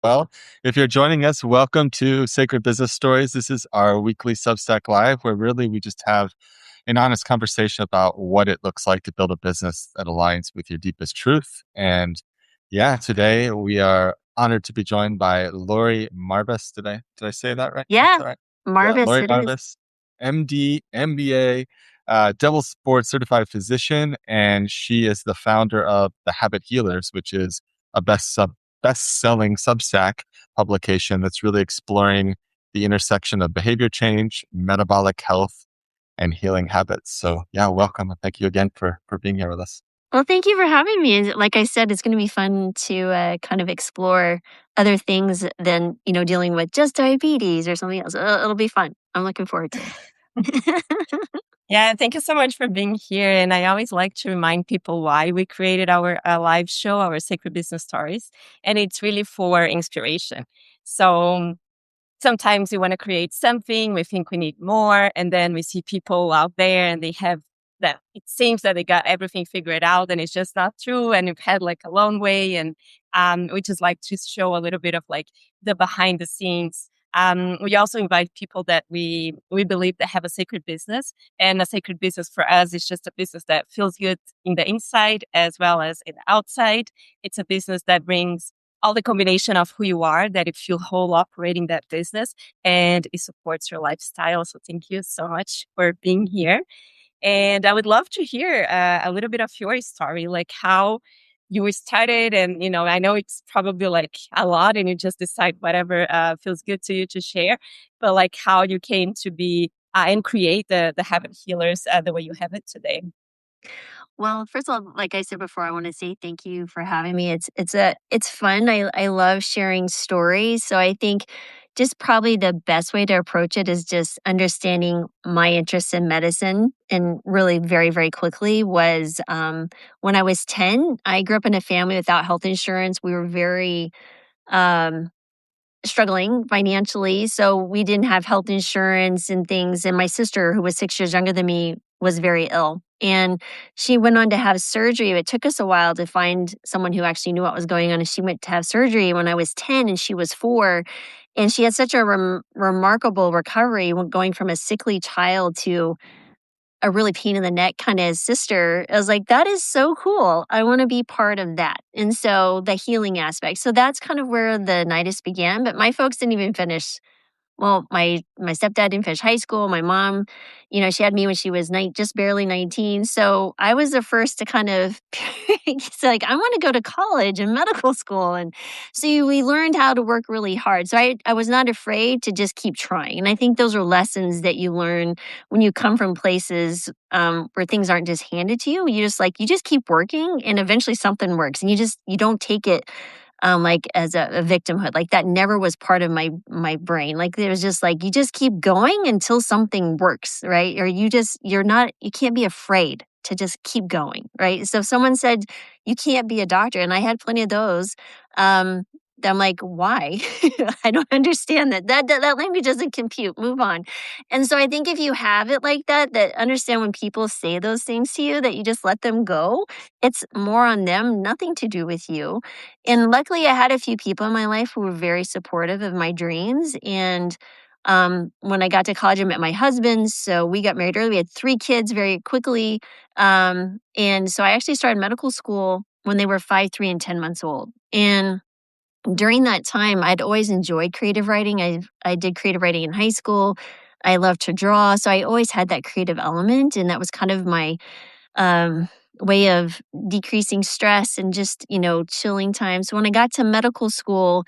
Well, if you're joining us, welcome to Sacred Business Stories. This is our weekly Substack Live, where really we just have an honest conversation about what it looks like to build a business that aligns with your deepest truth. And yeah, today we are honored to be joined by Laurie Marbas. Did I say that right? Is Yeah, that right? Yeah, Marbas Laurie it is. Marbas, MD, MBA, double board certified physician, and she is the founder of The Habit Healers, which is a best-selling Substack publication that's really exploring the intersection of behavior change, metabolic health, and healing habits. So yeah, welcome. And thank you again for being here with us. Well, thank you for having me. And like I said, it's going to be fun to kind of explore other things than, dealing with just diabetes or something else. It'll be fun. I'm looking forward to it. Yeah, thank you so much for being here. And I always like to remind people why we created our live show, our Sacred Business Stories. And it's really for inspiration. So sometimes we want to create something, we think we need more, and then we see people out there and they have that. It seems that they got everything figured out, and it's just not true. And we've had like a long way, and we just like to show a little bit of like the behind the scenes. We also invite people that we believe that have a sacred business, and a sacred business for us is just a business that feels good in the inside as well as in the outside. It's a business that brings all the combination of who you are, that you feel whole operating that business, and it supports your lifestyle. So thank you so much for being here. And I would love to hear a little bit of your story, like how you started. And, I know it's probably like a lot and you just decide whatever feels good to you to share, but like how you came to be and create the Habit Healers the way you have it today. Well, first of all, like I said before, I want to say thank you for having me. It's fun. I love sharing stories. So I think just probably the best way to approach it is just understanding my interest in medicine. And really very, very quickly was when I was 10, I grew up in a family without health insurance. We were very um, struggling financially. So we didn't have health insurance and things. And my sister, who was 6 years younger than me, was very ill. And she went on to have surgery. It took us a while to find someone who actually knew what was going on. And she went to have surgery when I was 10 and she was 4. And she had such a remarkable recovery going from a sickly child to a really pain in the neck kind of sister. I was like, that is so cool. I want to be part of that. And so the healing aspect. So that's kind of where the nidus began. But my folks didn't even finish. Well, my stepdad didn't finish high school. My mom, she had me when she was just barely 19. So I was the first to kind of say, like, I want to go to college and medical school. And so we learned how to work really hard. So I was not afraid to just keep trying. And I think those are lessons that you learn when you come from places where things aren't just handed to you. You just keep working and eventually something works. And you don't take it like as a victimhood. Like that never was part of my brain. Like it was just like you just keep going until something works, right? Or you can't be afraid to just keep going, right? So if someone said you can't be a doctor, and I had plenty of those, I'm like, why? I don't understand that. That language doesn't compute. Move on. And so I think if you have it like that, that understand when people say those things to you, that you just let them go. It's more on them, nothing to do with you. And luckily, I had a few people in my life who were very supportive of my dreams. And when I got to college, I met my husband. So we got married early. We had 3 kids very quickly. And so I actually started medical school when they were 5, 3, and 10 months old. And during that time, I'd always enjoyed creative writing. I did creative writing in high school. I loved to draw. So I always had that creative element. And that was kind of my um, way of decreasing stress and just, chilling time. So when I got to medical school,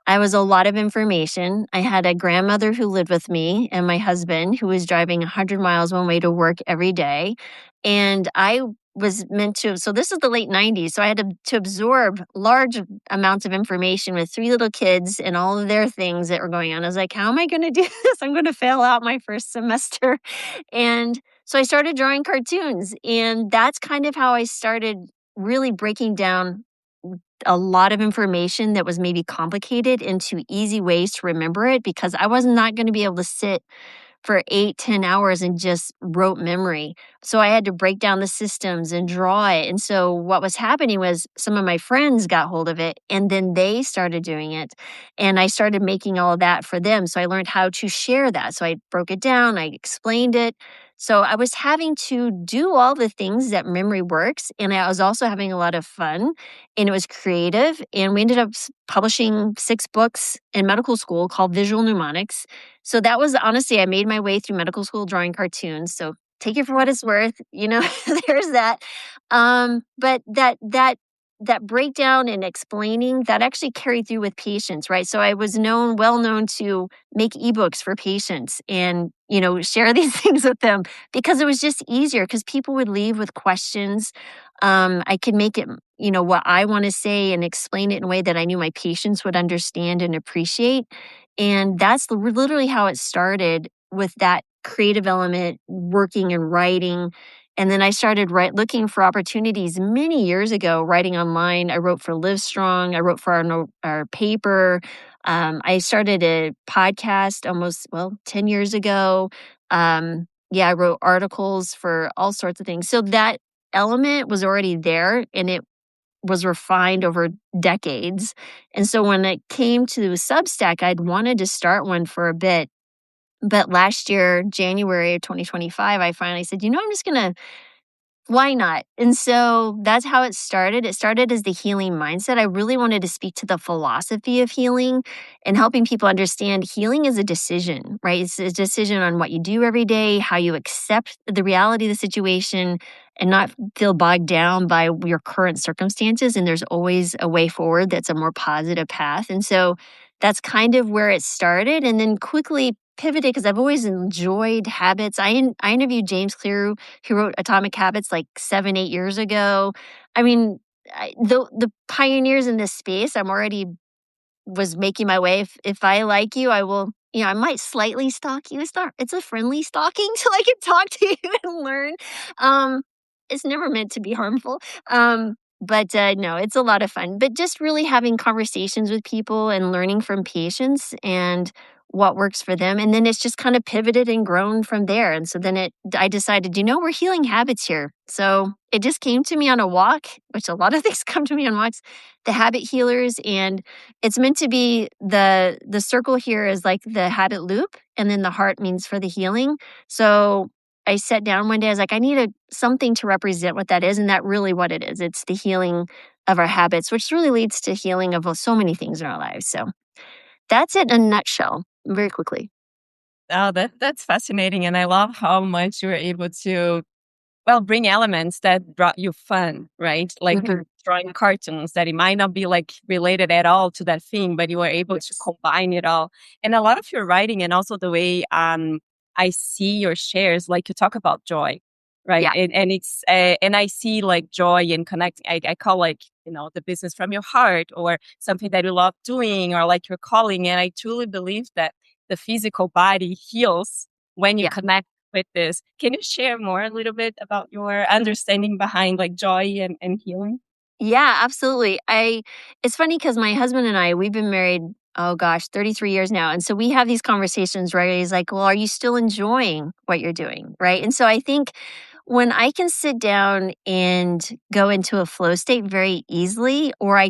I was a lot of information. I had a grandmother who lived with me and my husband who was driving 100 miles one way to work every day. And I was meant to, so this is the late 90s. So I had to absorb large amounts of information with 3 little kids and all of their things that were going on. I was like, how am I going to do this? I'm going to fail out my first semester. And so I started drawing cartoons, and that's kind of how I started really breaking down a lot of information that was maybe complicated into easy ways to remember it, because I was not going to be able to sit for 8-10 hours and just rote memory. So I had to break down the systems and draw it. And so what was happening was some of my friends got hold of it and then they started doing it. And I started making all of that for them. So I learned how to share that. So I broke it down, I explained it. So I was having to do all the things that memory works. And I was also having a lot of fun and it was creative. And we ended up publishing 6 books in medical school called Visual Mnemonics. So that was honestly, I made my way through medical school drawing cartoons. So take it for what it's worth, there's that. But that breakdown and explaining that actually carried through with patients, right? So I was well known to make ebooks for patients and, share these things with them because it was just easier because people would leave with questions. I could make it, what I want to say and explain it in a way that I knew my patients would understand and appreciate. And that's literally how it started with that creative element, working and writing. And then I started looking for opportunities many years ago, writing online. I wrote for Livestrong. I wrote for our paper. I started a podcast 10 years ago. I wrote articles for all sorts of things. So that element was already there and it was refined over decades. And so when it came to Substack, I'd wanted to start one for a bit. But last year, January of 2025, I finally said, I'm just going to why not? And so that's how it started. It started as the healing mindset. I really wanted to speak to the philosophy of healing and helping people understand healing is a decision, right? It's a decision on what you do every day, how you accept the reality of the situation and not feel bogged down by your current circumstances. And there's always a way forward that's a more positive path. And so that's kind of where it started. And then quickly pivoted because I've always enjoyed habits. I interviewed James Clear, who wrote Atomic Habits like 7-8 years ago. I mean, the pioneers in this space, I'm already was making my way. If I like you, I will, I might slightly stalk you. It's a friendly stalking till I can talk to you and learn. Um, it's never meant to be harmful. But no, it's a lot of fun. But just really having conversations with people and learning from patients and what works for them. And then it's just kind of pivoted and grown from there. And so then I decided, we're healing habits here. So it just came to me on a walk, which a lot of things come to me on walks, the habit healers. And it's meant to be the circle here is like the habit loop. And then the heart means for the healing. So I sat down one day, I was like, I need something to represent what that is. And that's really what it is. It's the healing of our habits, which really leads to healing of so many things in our lives. So that's it in a nutshell, very quickly. Oh, that's fascinating. And I love how much you were able to bring elements that brought you fun, right? Like drawing cartoons that it might not be like related at all to that thing, but you were able to combine it all. And a lot of your writing and also the way I see your shares, like you talk about joy, right? Yeah. And it's and I see like joy and connecting. I call like the business from your heart or something that you love doing or like your calling. And I truly believe that the physical body heals when you connect with this. Can you share more a little bit about your understanding behind like joy and healing? Yeah, absolutely. It's funny because my husband and I, we've been married, 33 years now. And so we have these conversations where he's like, well, are you still enjoying what you're doing? Right. And so I think when I can sit down and go into a flow state very easily, or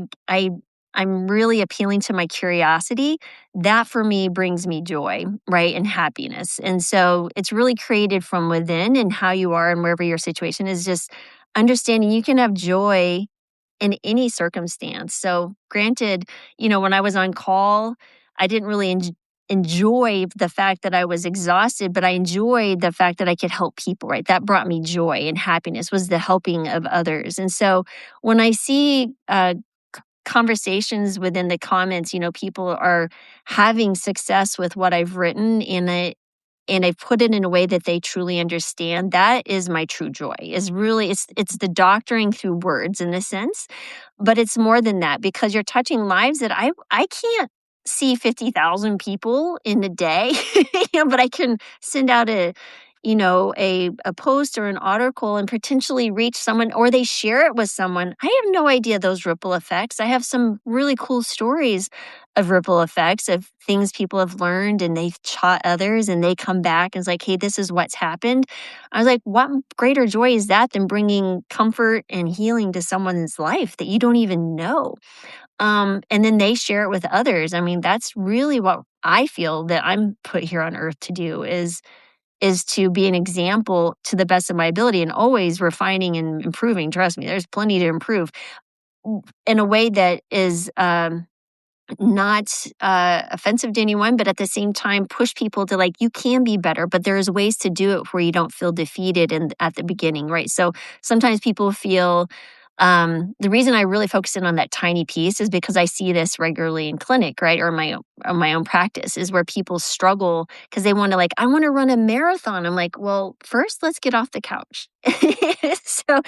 I'm really appealing to my curiosity, that for me brings me joy, right? And happiness. And so it's really created from within and how you are and wherever your situation is, just understanding you can have joy in any circumstance. So granted, when I was on call, I didn't really enjoy the fact that I was exhausted, but I enjoyed the fact that I could help people, right? That brought me joy and happiness was the helping of others. And so when I see conversations within the comments, people are having success with what I've written and I've put it in a way that they truly understand. That is my true joy. Is really it's the doctoring through words in a sense, but it's more than that because you're touching lives that I can't see 50,000 people in a day, but I can send out a post or an article and potentially reach someone, or they share it with someone. I have no idea those ripple effects. I have some really cool stories of ripple effects of things people have learned and they've taught others and they come back and it's like, hey, this is what's happened. I was like, what greater joy is that than bringing comfort and healing to someone's life that you don't even know? And then they share it with others. I mean, that's really what I feel that I'm put here on earth to do is to be an example to the best of my ability and always refining and improving. Trust me, there's plenty to improve in a way that is not offensive to anyone, but at the same time, push people to like, you can be better, but there's ways to do it where you don't feel defeated at the beginning, right? So sometimes people feel the reason I really focus in on that tiny piece is because I see this regularly in clinic, right? Or my own practice is where people struggle because they want to I want to run a marathon. I'm like, well, first let's get off the couch. So,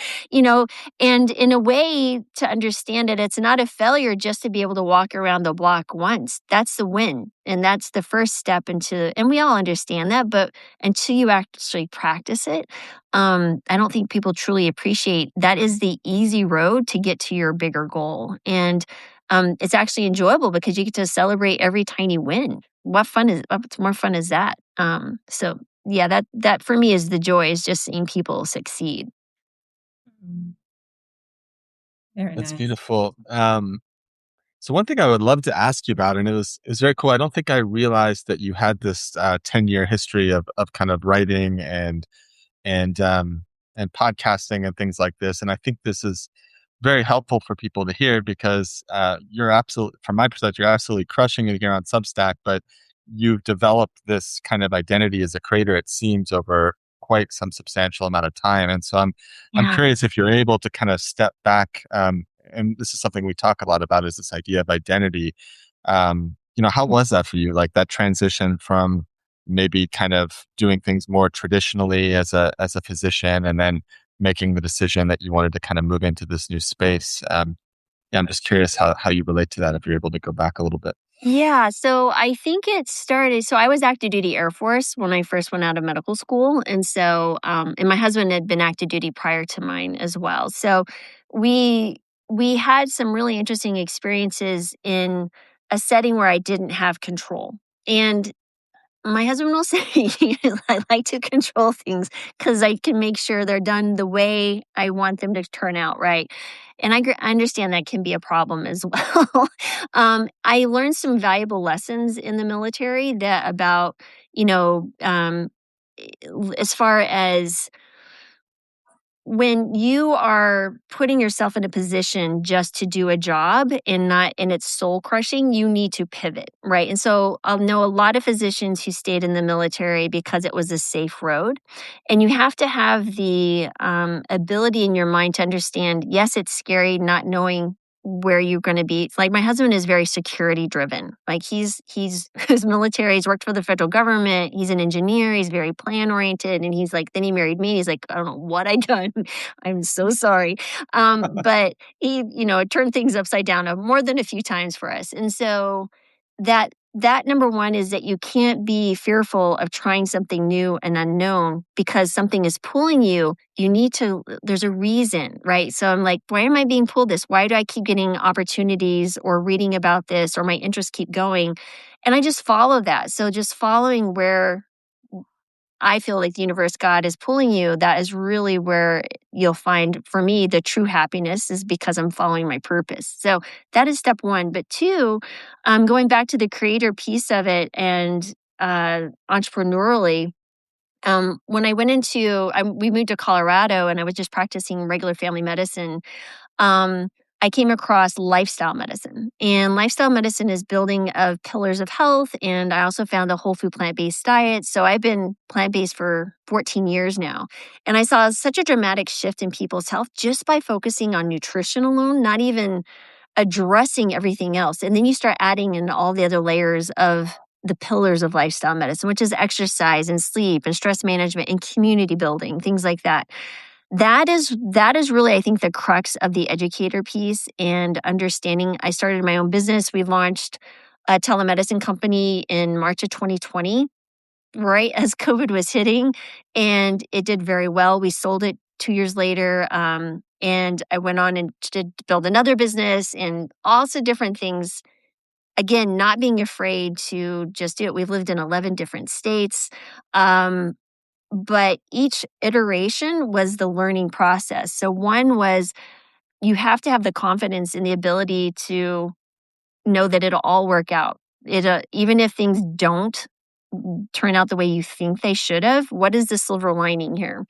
and in a way to understand it, it's not a failure just to be able to walk around the block once. That's the win. And that's the first step and we all understand that, but until you actually practice it, I don't think people truly appreciate that is the easy road to get to your bigger goal. And it's actually enjoyable because you get to celebrate every tiny win. What's more fun is that? So yeah, that for me is the joy, is just seeing people succeed. Mm. Very That's nice. beautiful. So one thing I would love to ask you about, and it was very cool. I don't think I realized that you had this 10-year history of kind of writing and and podcasting and things like this. And I think this is very helpful for people to hear because you're absolutely, from my perspective, you're absolutely crushing it here on Substack. But you've developed this kind of identity as a creator, it seems, over quite some substantial amount of time. And so I'm Yeah. curious if you're able to kind of step back. And this is something we talk a lot about, is this idea of identity. How was that for you? Like that transition from maybe kind of doing things more traditionally as a physician, and then making the decision that you wanted to kind of move into this new space. Yeah, I'm just curious how you relate to that, if you're able to go back a little bit. Yeah, so I think it started. So I was active duty Air Force when I first went out of medical school, and so and my husband had been active duty prior to mine as well. So we we had some really interesting experiences in a setting where I didn't have control. And my husband will say I like to control things because I can make sure they're done the way I want them to turn out, right? And I understand that can be a problem as well. I learned some valuable lessons in the military that about, you know, um, as far as when you are putting yourself in a position just to do a job and it's soul crushing, you need to pivot, right? And so I'll know a lot of physicians who stayed in the military because it was a safe road. And you have to have the ability in your mind to understand, yes, it's scary not knowing where you're going to be. It's like my husband is very security driven. Like he's his military, he's worked for the federal government, he's an engineer, he's very plan oriented, and he's like, then he married me, and he's like, I don't know what I done. I'm so sorry. But he, turned things upside down more than a few times for us. And so that number one is that you can't be fearful of trying something new and unknown because something is pulling you. You need to, there's a reason, right? So I'm like, why am I being pulled this? Why do I keep getting opportunities or reading about this or my interests keep going? And I just follow that. So just following where I feel like the universe, God is pulling you, that is really where you'll find, for me, the true happiness is because I'm following my purpose. So that is step one. But two, going back to the creator piece of it and entrepreneurially, when I went we moved to Colorado and I was just practicing regular family medicine. um, I came across lifestyle medicine. And lifestyle medicine is building of pillars of health. And I also found a whole food plant-based diet. So I've been plant-based for 14 years now. And I saw such a dramatic shift in people's health just by focusing on nutrition alone, not even addressing everything else. And then you start adding in all the other layers of the pillars of lifestyle medicine, which is exercise and sleep and stress management and community building, things like that. That is really, I think, the crux of the educator piece and understanding. I started my own business. We launched a telemedicine company in March of 2020. right as COVID was hitting, and it did very well. We sold it 2 years later, and I went on and to build another business and also different things. Again, not being afraid to just do it. We've lived in 11 different states, but each iteration was the learning process. So one was you have to have the confidence and the ability to know that it'll all work out. Even if things don't turn out the way you think they should have, what is the silver lining here?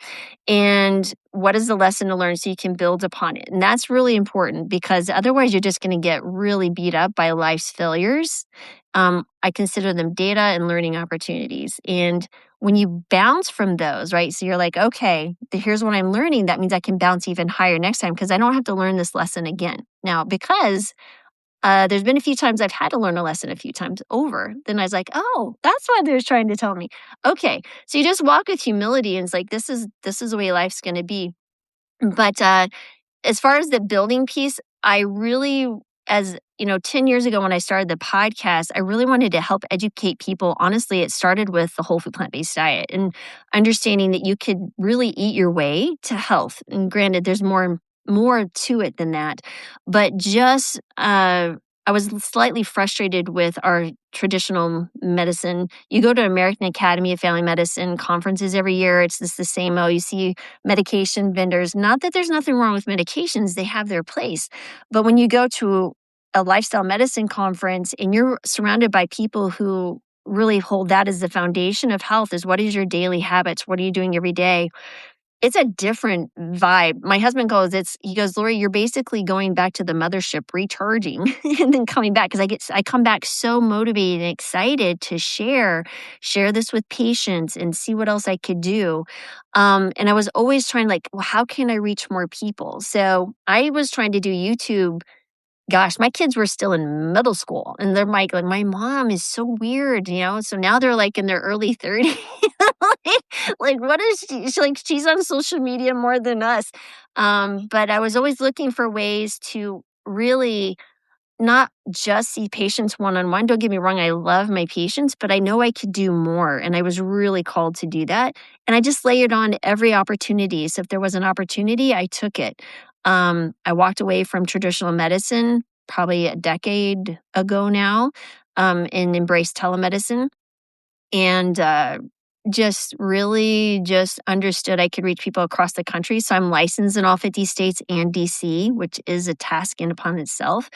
And what is the lesson to learn so you can build upon it? And that's really important because otherwise you're just going to get really beat up by life's failures. I consider them data and learning opportunities. And when you bounce from those, right? So you're like, okay, here's what I'm learning. That means I can bounce even higher next time because I don't have to learn this lesson again. Now, because there's been a few times I've had to learn a lesson a few times over. Then I was like, oh, that's what they're trying to tell me. Okay. So you just walk with humility and it's like, this is the way life's going to be. But as far as the building piece, I really, as 10 years ago when I started the podcast, I really wanted to help educate people. Honestly, it started with the whole food plant-based diet and understanding that you could really eat your way to health. And granted, there's more to it than that. But just I was slightly frustrated with our traditional medicine. You go to American Academy of Family Medicine conferences every year. It's just the same. Oh, you see medication vendors. Not that there's nothing wrong with medications, they have their place. But when you go to a lifestyle medicine conference and you're surrounded by people who really hold that as the foundation of health is what is your daily habits? What are you doing every day? It's a different vibe. My husband he goes, Laurie, you're basically going back to the mothership, recharging and then coming back. Cause I come back so motivated and excited to share this with patients and see what else I could do. And I was always trying like, well, how can I reach more people? So I was trying to do YouTube. Gosh, my kids were still in middle school and they're like, my mom is so weird, So now they're like in their early 30s. like, what is she? She's on social media more than us. But I was always looking for ways to really not just see patients one-on-one. Don't get me wrong, I love my patients, but I know I could do more. And I was really called to do that. And I just layered on every opportunity. So if there was an opportunity, I took it. I walked away from traditional medicine probably a decade ago now, and embraced telemedicine. And just really just understood I could reach people across the country. So I'm licensed in all 50 states and DC, which is a task in upon itself.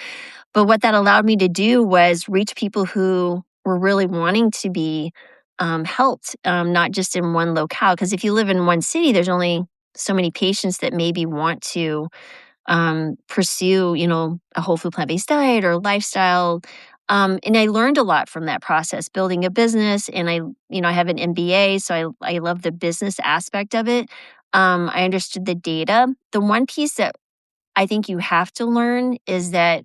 But what that allowed me to do was reach people who were really wanting to be helped, not just in one locale. Because if you live in one city, there's only so many patients that maybe want to pursue, a whole food plant-based diet or lifestyle. And I learned a lot from that process, building a business. And I have an MBA, so I love the business aspect of it. I understood the data. The one piece that I think you have to learn is that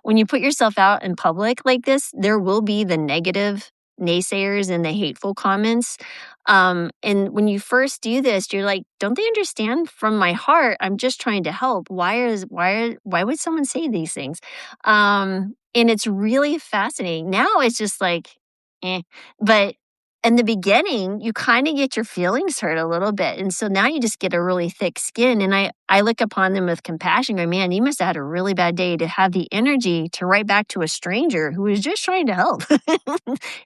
when you put yourself out in public like this, there will be the negative naysayers and the hateful comments. And when you first do this, you're like, don't they understand from my heart? I'm just trying to help. Why would someone say these things? And it's really fascinating. Now it's just like, eh. But in the beginning, you kind of get your feelings hurt a little bit. And so now you just get a really thick skin. And I look upon them with compassion, going, man, you must have had a really bad day to have the energy to write back to a stranger who is just trying to help.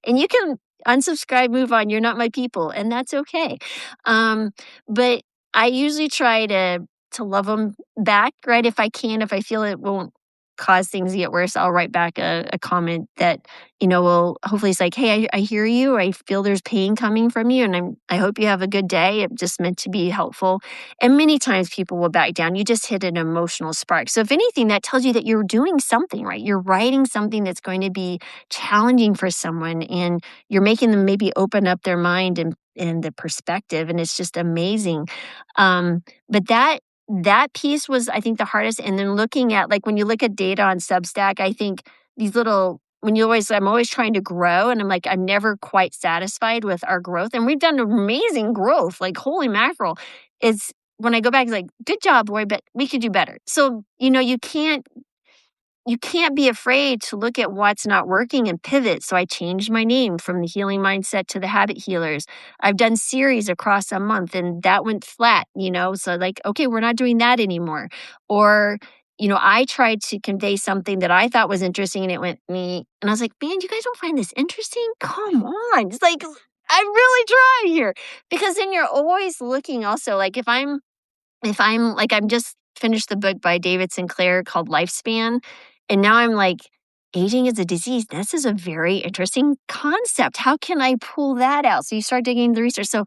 And you can unsubscribe, move on. You're not my people. And that's okay. But I usually try to love them back, right? If I can, if I feel it won't cause things to get worse, I'll write back a comment that, will hopefully it's like, hey, I hear you. I feel there's pain coming from you. And I hope you have a good day. It just meant to be helpful. And many times people will back down. You just hit an emotional spark. So if anything, that tells you that you're doing something, right? You're writing something that's going to be challenging for someone and you're making them maybe open up their mind and the perspective. And it's just amazing. But that piece was, I think, the hardest. And then looking at, like, when you look at data on Substack, I think these little, I'm always trying to grow. And I'm like, I'm never quite satisfied with our growth. And we've done amazing growth, like, holy mackerel. It's when I go back, it's like, good job, Roy, but we could do better. So, you can't, you can't be afraid to look at what's not working and pivot. So I changed my name from the Healing Mindset to the Habit Healers. I've done series across a month and that went flat, so like, okay, we're not doing that anymore. Or, I tried to convey something that I thought was interesting and it went me. And I was like, man, you guys don't find this interesting? Come on. It's like, I'm really trying here. Because then you're always looking also, like if I'm like, I'm just finished the book by David Sinclair called Lifespan. And now I'm like, aging is a disease. This is a very interesting concept. How can I pull that out? So you start digging the research. So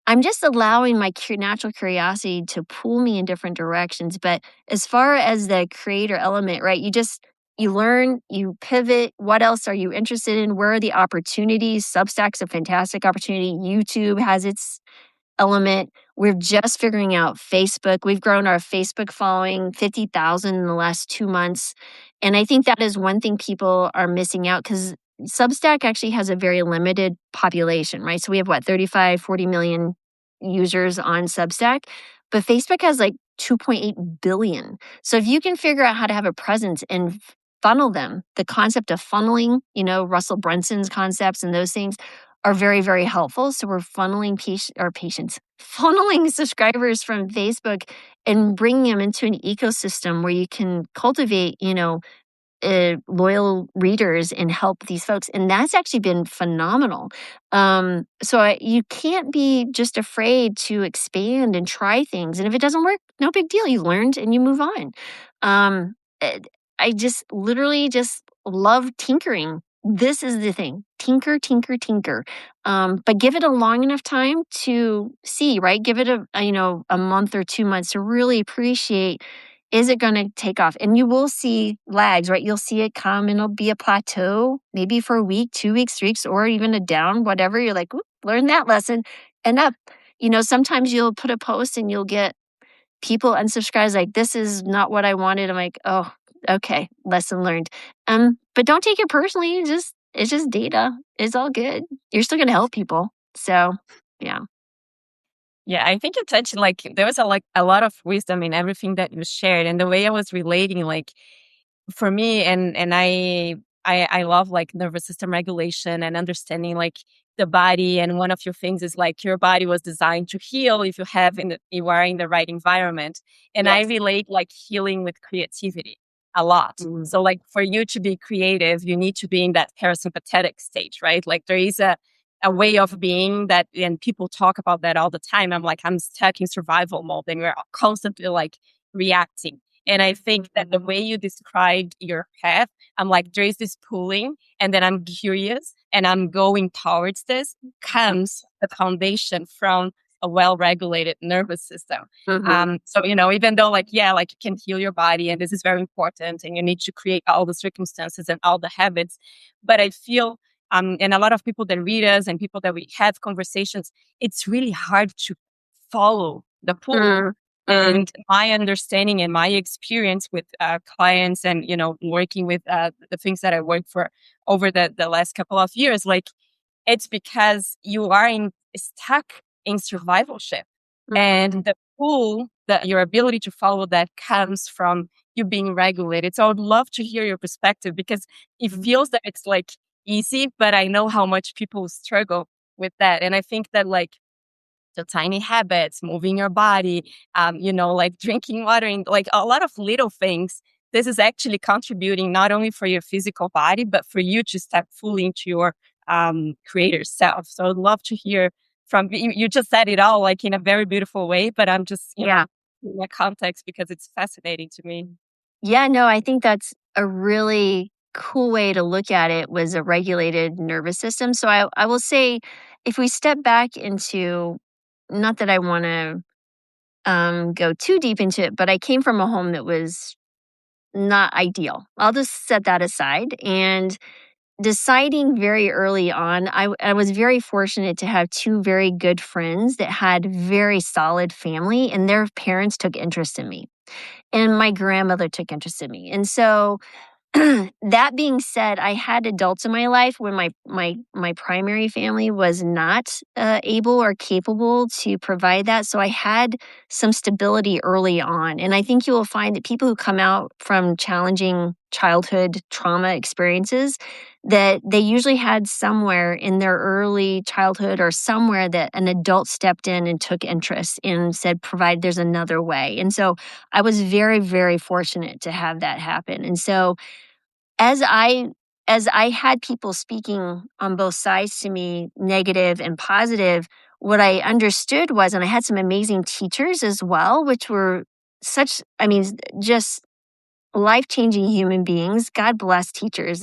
I'm just allowing my natural curiosity to pull me in different directions. But as far as the creator element, right, you learn, you pivot. What else are you interested in? Where are the opportunities? Substack's a fantastic opportunity. YouTube has its element. We're just figuring out Facebook. We've grown our Facebook following 50,000 in the last 2 months. And I think that is one thing people are missing out because Substack actually has a very limited population, right? So we have 35, 40 million users on Substack, but Facebook has like 2.8 billion. So if you can figure out how to have a presence and funnel them, the concept of funneling, Russell Brunson's concepts and those things are very, very helpful. So we're funneling patients, funneling subscribers from Facebook and bringing them into an ecosystem where you can cultivate, loyal readers and help these folks. And that's actually been phenomenal. You can't be just afraid to expand and try things. And if it doesn't work, no big deal. You learned and you move on. Um, eh, I just literally just love tinkering. This is the thing. Tinker, tinker, tinker. But give it a long enough time to see, right? Give it a month or 2 months to really appreciate, is it going to take off? And you will see lags, right? You'll see it come and it'll be a plateau, maybe for a week, 2 weeks, 3 weeks, or even a down, whatever. You're like, learn that lesson and up. Sometimes you'll put a post and you'll get people unsubscribe, like, this is not what I wanted. I'm like, oh, okay, lesson learned. But don't take it personally. It's just data. It's all good. You're still going to help people. So, yeah. Yeah, I think you touched like there was a lot of wisdom in everything that you shared, and the way I was relating, like for me, and I love like nervous system regulation and understanding like the body. And one of your things is like your body was designed to heal if you are in the right environment. And I Yes. relate like healing with creativity a lot. Mhm. So like for you to be creative, you need to be in that parasympathetic stage, right? Like there is a way of being that, and people talk about that all the time. I'm like, I'm stuck in survival mode and we're constantly like reacting. And I think that the way you described your path, I'm like, there is this pulling, and then I'm curious and I'm going towards this, comes the foundation from a well-regulated nervous system. Mhm. So, even though like, yeah, like you can heal your body and this is very important and you need to create all the circumstances and all the habits. But I feel, and a lot of people that read us and people that we have conversations, it's really hard to follow the pull. Mm. And my understanding and my experience with clients and, working with the things that I worked for over the last couple of years, like it's because you are stuck in survivalship. And the pull, your ability to follow that comes from you being regulated. So I would love to hear your perspective because it feels that it's like easy, but I know how much people struggle with that. And I think that like the tiny habits, moving your body, like drinking water, and like a lot of little things. This is actually contributing not only for your physical body, but for you to step fully into your creator self. So I'd love to hear from you. You just said it all like in a very beautiful way, but I'm just, Yeah. in that context because it's fascinating to me. Yeah, no, I think that's a really cool way to look at it, was a regulated nervous system. So I will say, if we step back into, not that I want to go too deep into it, but I came from a home that was not ideal. I'll just set that aside. And deciding very early on, I was very fortunate to have two very good friends that had very solid family, and their parents took interest in me. And my grandmother took interest in me. And so that being said, I had adults in my life when my primary family was not able or capable to provide that. So I had some stability early on. And I think you will find that people who come out from challenging childhood trauma experiences, that they usually had somewhere in their early childhood or somewhere that an adult stepped in and took interest and said, provide there's another way. And so I was very, very fortunate to have that happen. And so as I had people speaking on both sides to me, negative and positive, what I understood was, and I had some amazing teachers as well, which were just life-changing human beings. God bless teachers.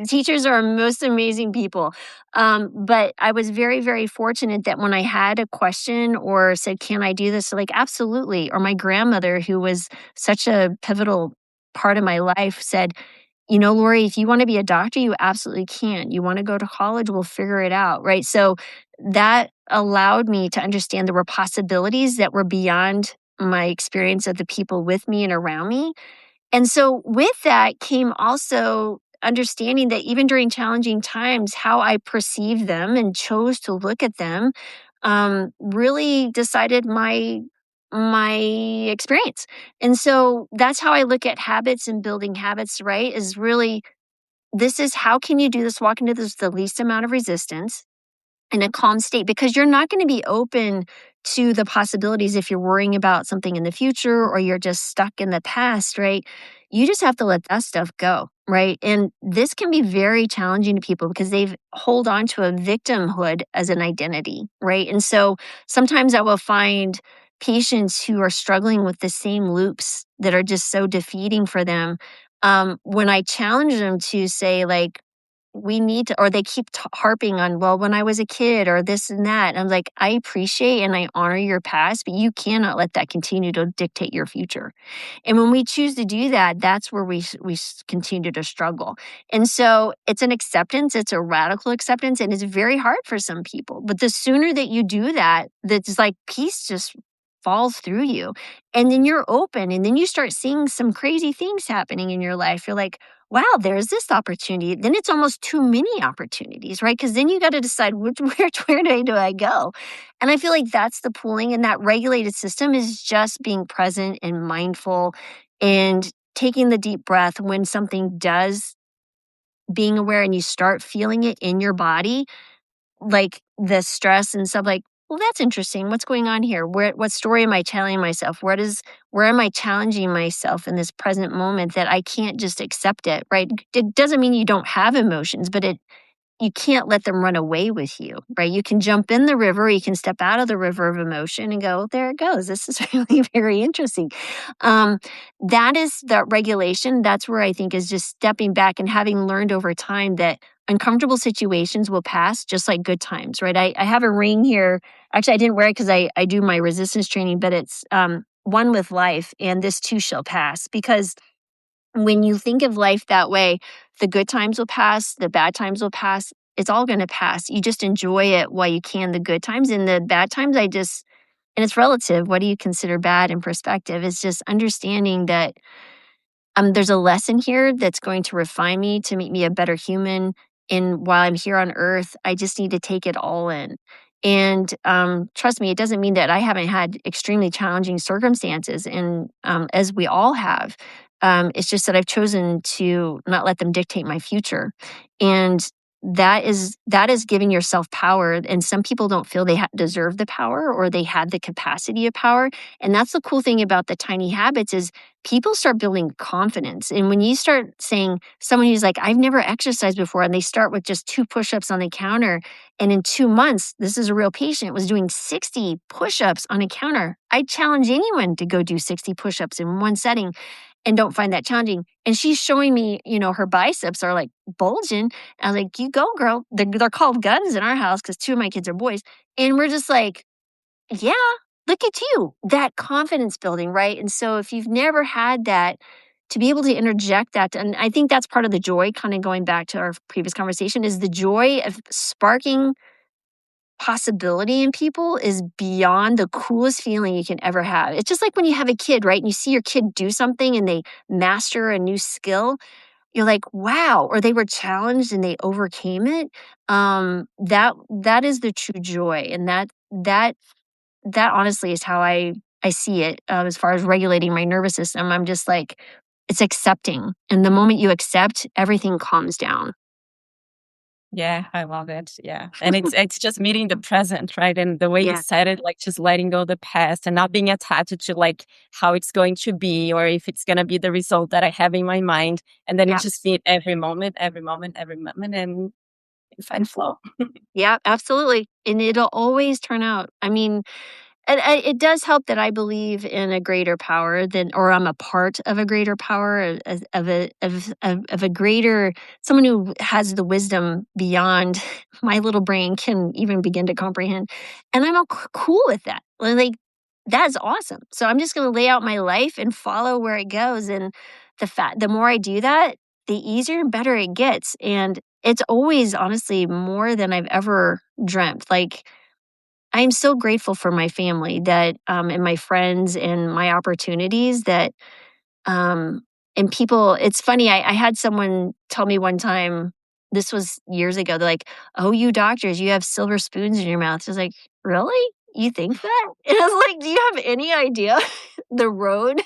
Teachers are most amazing people. But I was very, very fortunate that when I had a question or said, can I do this? Like, absolutely. Or my grandmother, who was such a pivotal part of my life, said, Laurie, if you want to be a doctor, you absolutely can. You want to go to college, we'll figure it out. Right. So that allowed me to understand there were possibilities that were beyond my experience of the people with me and around me. And so with that came also understanding that even during challenging times, how I perceived them and chose to look at them really decided my experience. And so that's how I look at habits and building habits, right? Is really, this is how can you do this, walk into this with the least amount of resistance in a calm state, because you're not going to be open to the possibilities if you're worrying about something in the future or you're just stuck in the past, right? You just have to let that stuff go, right? And this can be very challenging to people because they've hold on to a victimhood as an identity, right? And so sometimes I will find patients who are struggling with the same loops that are just so defeating for them. When I challenge them to say, like, we need to, or they keep harping on, well, when I was a kid or this and that. And I'm like, I appreciate and I honor your past, but you cannot let that continue to dictate your future. And when we choose to do that, that's where we continue to struggle. And so it's an acceptance, it's a radical acceptance, and it's very hard for some people. But the sooner that you do that, that's like peace just falls through you. And then you're open, and then you start seeing some crazy things happening in your life. You're like, wow, there's this opportunity. Then it's almost too many opportunities, right? Because then you got to decide where do I go? And I feel like that's the pooling, and that regulated system is just being present and mindful and taking the deep breath when something does, being aware and you start feeling it in your body, like the stress and stuff, like, well, that's interesting. What's going on here? What story am I telling myself? Where am I challenging myself in this present moment that I can't just accept it, right? It doesn't mean you don't have emotions, but you can't let them run away with you, right? You can jump in the river, you can step out of the river of emotion and go, there it goes. This is really very interesting. That is the regulation. That's where I think is just stepping back and having learned over time that uncomfortable situations will pass just like good times, right? I have a ring here. Actually, I didn't wear it because I do my resistance training, but it's one with life, and this too shall pass. Because when you think of life that way, the good times will pass, the bad times will pass. It's all going to pass. You just enjoy it while you can, the good times. And the bad times, and it's relative. What do you consider bad in perspective? It's just understanding that there's a lesson here that's going to refine me to make me a better human. And while I'm here on earth, I just need to take it all in. And trust me, it doesn't mean that I haven't had extremely challenging circumstances, and as we all have. It's just that I've chosen to not let them dictate my future. And that is giving yourself power. And some people don't feel they deserve the power or they had the capacity of power. And that's the cool thing about the tiny habits is people start building confidence. And when you start saying, someone who's like, I've never exercised before, and they start with just 2 push-ups on the counter, and in 2 months, this is a real patient, was doing 60 push-ups on a counter. I challenge anyone to go do 60 push-ups in one setting and don't find that challenging. And she's showing me, her biceps are like bulging. I was like, you go, girl. They're called guns in our house because 2 of my kids are boys. And we're just like, yeah, look at you, that confidence building, right? And so if you've never had that, to be able to interject that, and I think that's part of the joy, kind of going back to our previous conversation, is the joy of sparking possibility in people is beyond the coolest feeling you can ever have. It's just like when you have a kid, right? And you see your kid do something and they master a new skill. You're like, wow, or they were challenged and they overcame it. That is the true joy. And that honestly is how I see it, as far as regulating my nervous system. I'm just like, it's accepting. And the moment you accept, everything calms down. Yeah, I love it. Yeah. And it's just meeting the present, right? And the way you Yeah. said it, like just letting go of the past and not being attached to like how it's going to be or if it's gonna be the result that I have in my mind. And then you Yeah. just meet every moment, every moment, every moment and you find flow. Yeah, absolutely. And it'll always turn out. I mean, and it does help that I believe in a greater power than, or I'm a part of a greater power, of a greater, someone who has the wisdom beyond my little brain can even begin to comprehend. And I'm cool with that. Like, that's awesome. So I'm just going to lay out my life and follow where it goes. And the more I do that, the easier and better it gets. And it's always honestly more than I've ever dreamt. Like, I'm so grateful for my family that, and my friends and my opportunities that, um, and people, it's funny. I had someone tell me one time, this was years ago, they're like, oh, you doctors, you have silver spoons in your mouth. I was like, really? You think that? And I was like, do you have any idea the road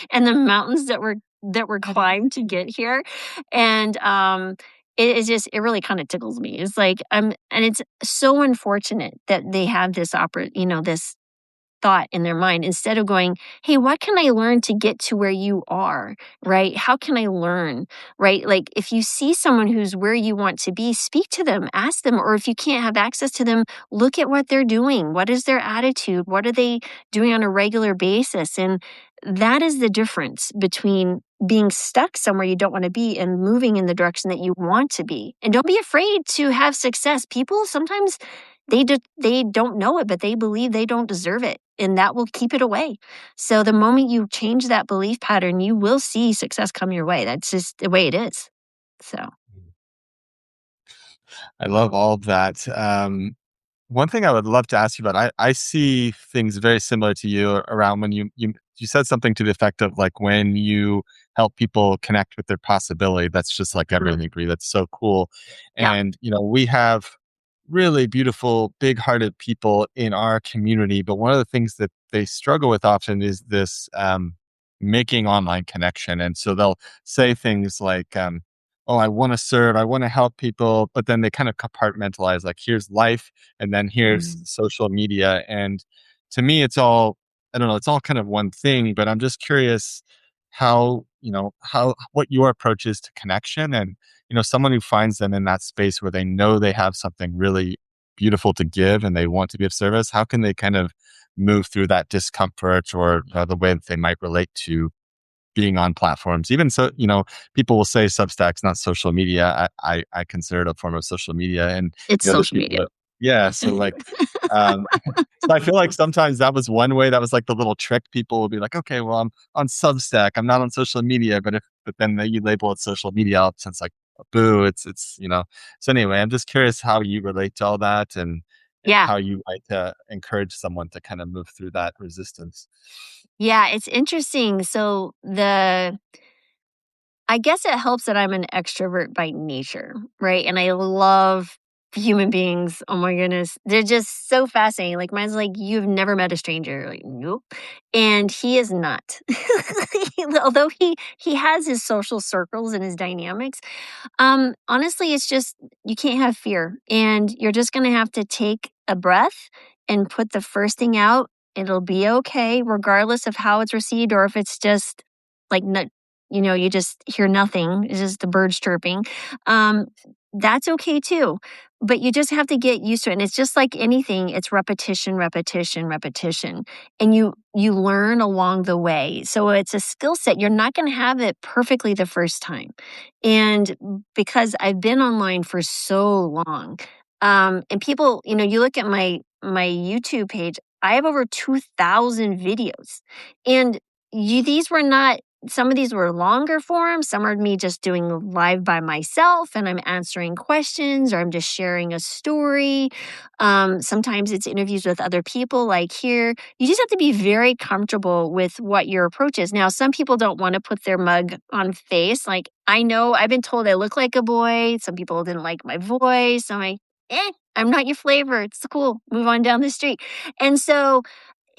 and the mountains that were climbed to get here? And it is just, it really kind of tickles me. It's like, and it's so unfortunate that they have this this thought in their mind instead of going, hey, what can I learn to get to where you are? Right? How can I learn? Right? Like, if you see someone who's where you want to be, speak to them, ask them, or if you can't have access to them, look at what they're doing. What is their attitude? What are they doing on a regular basis? And that is the difference between being stuck somewhere you don't want to be and moving in the direction that you want to be. And don't be afraid to have success. People sometimes they don't know it, but they believe they don't deserve it, and that will keep it away. So the moment you change that belief pattern, you will see success come your way. That's just the way it is. So I love all of that. One thing I would love to ask you about, I see things very similar to you around when you said something to the effect of like when you help people connect with their possibility, that's just like everything for you. That's so cool. yeah, And, we have really beautiful, big-hearted people in our community, but one of the things that they struggle with often is this making online connection. And so they'll say things like, oh, I want to serve, I want to help people, but then they kind of compartmentalize like, here's life, and then here's mm, social media. And to me, it's all, I don't know, it's all kind of one thing, but I'm just curious what your approach is to connection and, someone who finds them in that space where they know they have something really beautiful to give and they want to be of service. How can they kind of move through that discomfort or the way that they might relate to being on platforms? Even so, people will say Substack's not social media. I consider it a form of social media, and it's there's social people media. that, yeah. So like, um, so I feel like sometimes that was one way. That was like the little trick. People will be like, okay, well, I'm on Substack. I'm not on social media, but then you label it social media, all of a sudden it's like, boo. It's. So anyway, I'm just curious how you relate to all that and Yeah. how you might encourage someone to kind of move through that resistance. Yeah, it's interesting. So I guess it helps that I'm an extrovert by nature, right? And I love human beings. Oh my goodness. They're just so fascinating. Like, mine's like, you've never met a stranger. Like, nope. And he is not. Although he has his social circles and his dynamics. Honestly, it's just you can't have fear. And you're just gonna have to take a breath and put the first thing out. It'll be okay, regardless of how it's received or if it's just like you just hear nothing. It's just the birds chirping. Um, that's okay too. But you just have to get used to it. And it's just like anything, it's repetition, repetition, repetition. And you learn along the way. So it's a skill set. You're not gonna have it perfectly the first time. And because I've been online for so long, and people, you look at my YouTube page, I have over 2,000 videos. And these were not some of these were longer form. Some are me just doing live by myself and I'm answering questions or I'm just sharing a story. Sometimes it's interviews with other people like here. You just have to be very comfortable with what your approach is. Now, some people don't want to put their mug on face. Like I know I've been told I look like a boy. Some people didn't like my voice. I'm like, I'm not your flavor. It's cool. Move on down the street. And so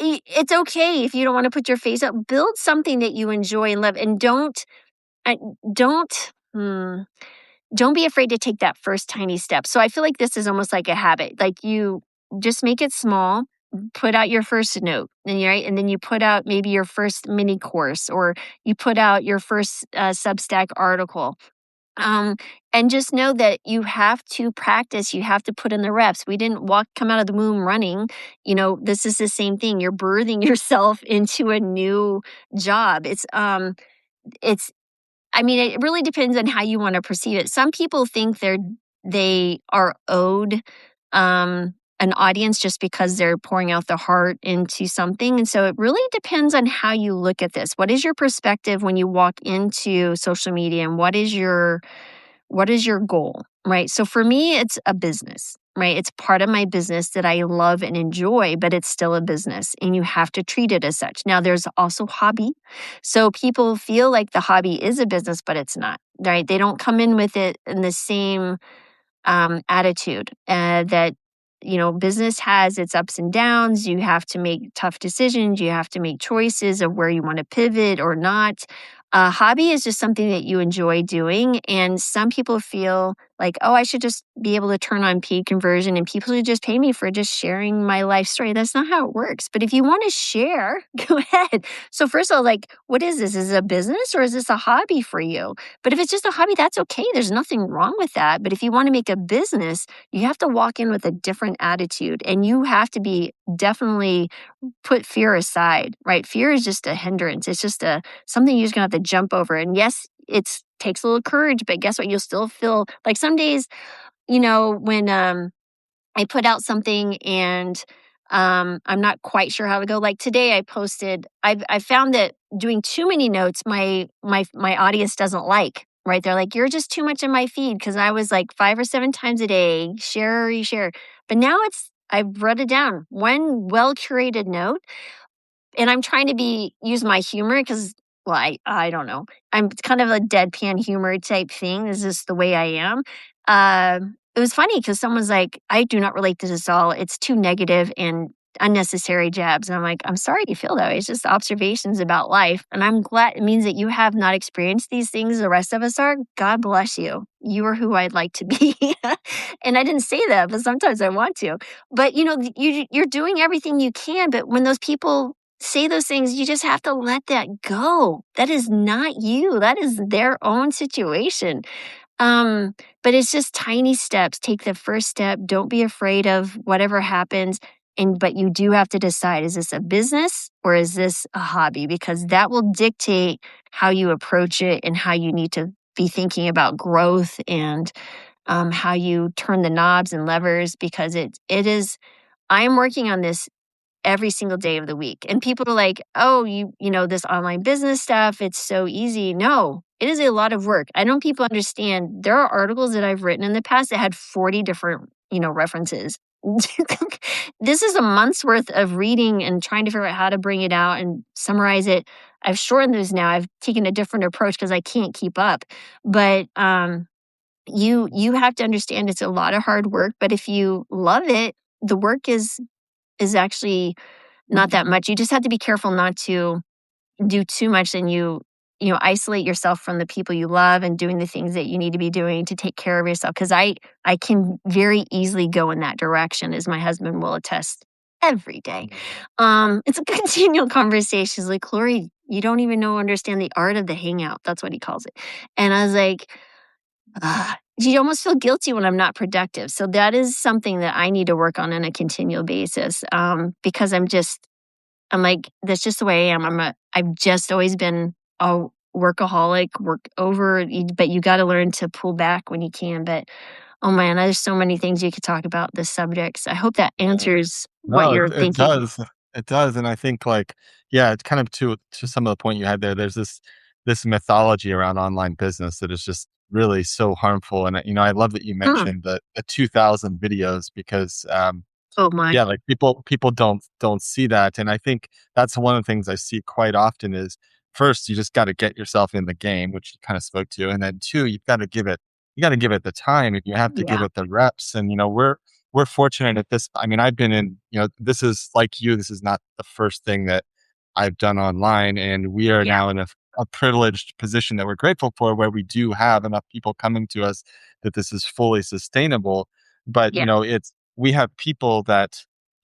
it's okay if you don't want to put your face up. Build something that you enjoy and love, and uh, don't don't be afraid to take that first tiny step. So I feel like this is almost like a habit. Like you just make it small. Put out your first note, and then you put out maybe your first mini course, or you put out your first Substack article. Um, and just know that you have to practice, you have to put in the reps. We didn't come out of the womb running. This is the same thing. You're birthing yourself into a new job. It's I mean, it really depends on how you want to perceive it. Some people think they are owed an audience just because they're pouring out the heart into something. And so it really depends on how you look at this. What is your perspective when you walk into social media, and what is your goal, right? So for me, it's a business, right? It's part of my business that I love and enjoy, but it's still a business and you have to treat it as such. Now, there's also hobby. So people feel like the hobby is a business, but it's not, right? They don't come in with it in the same attitude that business has its ups and downs. You have to make tough decisions. You have to make choices of where you want to pivot or not. Hobby is just something that you enjoy doing. And some people feel like, oh, I should just be able to turn on paid conversion and people should just pay me for just sharing my life story. That's not how it works. But if you want to share, go ahead. So first of all, like, what is this? Is it a business or is this a hobby for you? But if it's just a hobby, that's okay. There's nothing wrong with that. But if you want to make a business, you have to walk in with a different attitude and you have to be definitely put fear aside, right? Fear is just a hindrance. It's just something you're just gonna have to jump over. And yes, it takes a little courage, but guess what? You'll still feel like some days, when I put out something and I'm not quite sure how to go. Like today, I posted. I found that doing too many notes, my audience doesn't like. Right? They're like, you're just too much in my feed because I was like 5 or 7 times a day, share, reshare. But now I've wrote it down. One well curated note, and I'm trying to use my humor because, well, I don't know. I'm kind of a deadpan humor type thing. This is the way I am. It was funny because someone's like, I do not relate to this at all. It's too negative and unnecessary jabs. And I'm like, I'm sorry you feel that way. It's just observations about life. And I'm glad it means that you have not experienced these things. The rest of us are. God bless you. You are who I'd like to be. And I didn't say that, but sometimes I want to. But you're doing everything you can. But when those people say those things, you just have to let that go. That is not you. That is their own situation. But it's just tiny steps. Take the first step. Don't be afraid of whatever happens. But you do have to decide, is this a business or is this a hobby? Because that will dictate how you approach it and how you need to be thinking about growth and how you turn the knobs and levers, because it is, I am working on this every single day of the week. And people are like, oh, this online business stuff, it's so easy. No, it is a lot of work. I don't people understand. There are articles that I've written in the past that had 40 different, references. This is a month's worth of reading and trying to figure out how to bring it out and summarize it. I've shortened those now. I've taken a different approach because I can't keep up. But you have to understand it's a lot of hard work. But if you love it, the work is actually not that much. You just have to be careful not to do too much and isolate yourself from the people you love and doing the things that you need to be doing to take care of yourself. Because I can very easily go in that direction, as my husband will attest every day. It's a continual conversation. He's like, Laurie, you don't even understand the art of the hangout. That's what he calls it. And I was like, you almost feel guilty when I'm not productive. So that is something that I need to work on a continual basis, because I'm like, that's just the way I am. I've just always been a workaholic, but you got to learn to pull back when you can. But oh man, there's so many things you could talk about this subject. So I hope that answers what No, you're it thinking. does. It does. And I think it's kind of to some of the point you had there. There's this this mythology around online business that is just really so harmful. And I love that you Mm. mentioned the 2000 videos because Oh my. yeah, like people don't see that, and I think that's one of the things I see quite often is first you just got to get yourself in the game, which you kind of spoke to, and then two, you got to give it the time, and you have to give Yeah. it the reps. And we're fortunate at this. I mean, I've been in this is like you. This is not the first thing that I've done online, and we are Yeah. now in a privileged position that we're grateful for, where we do have enough people coming to us that this is fully sustainable. But Yeah. it's we have people that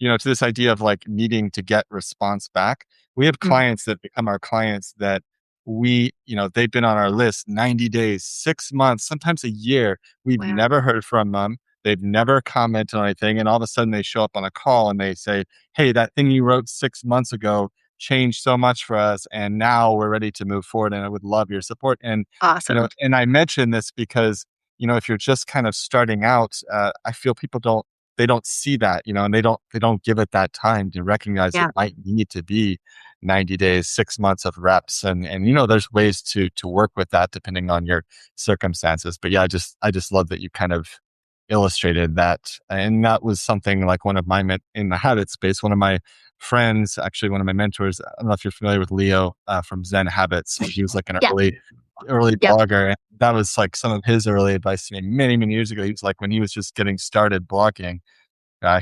to this idea of like needing to get response back. We have Mm. clients that become our clients that they've been on our list 90 days, 6 months, sometimes a year. We've Wow. never heard from them. They've never commented on anything. And all of a sudden they show up on a call and they say, hey, that thing you wrote 6 months ago changed so much for us. And now we're ready to move forward. And I would love your support. And, Awesome. and I mention this because, if you're just kind of starting out, I feel people they don't see that, and they don't give it that time to recognize it Yeah. might need to be 90 days, 6 months of reps. And there's ways to work with that depending on your circumstances. But yeah, I just love that you kind of illustrated that. And that was something like one of my in the habit space, one of my friends, actually one of my mentors. I don't know if you're familiar with Leo from Zen Habits. He was like an Yeah. early Yep. blogger. And that was like some of his early advice to me many, many years ago. He was like, when he was just getting started blogging,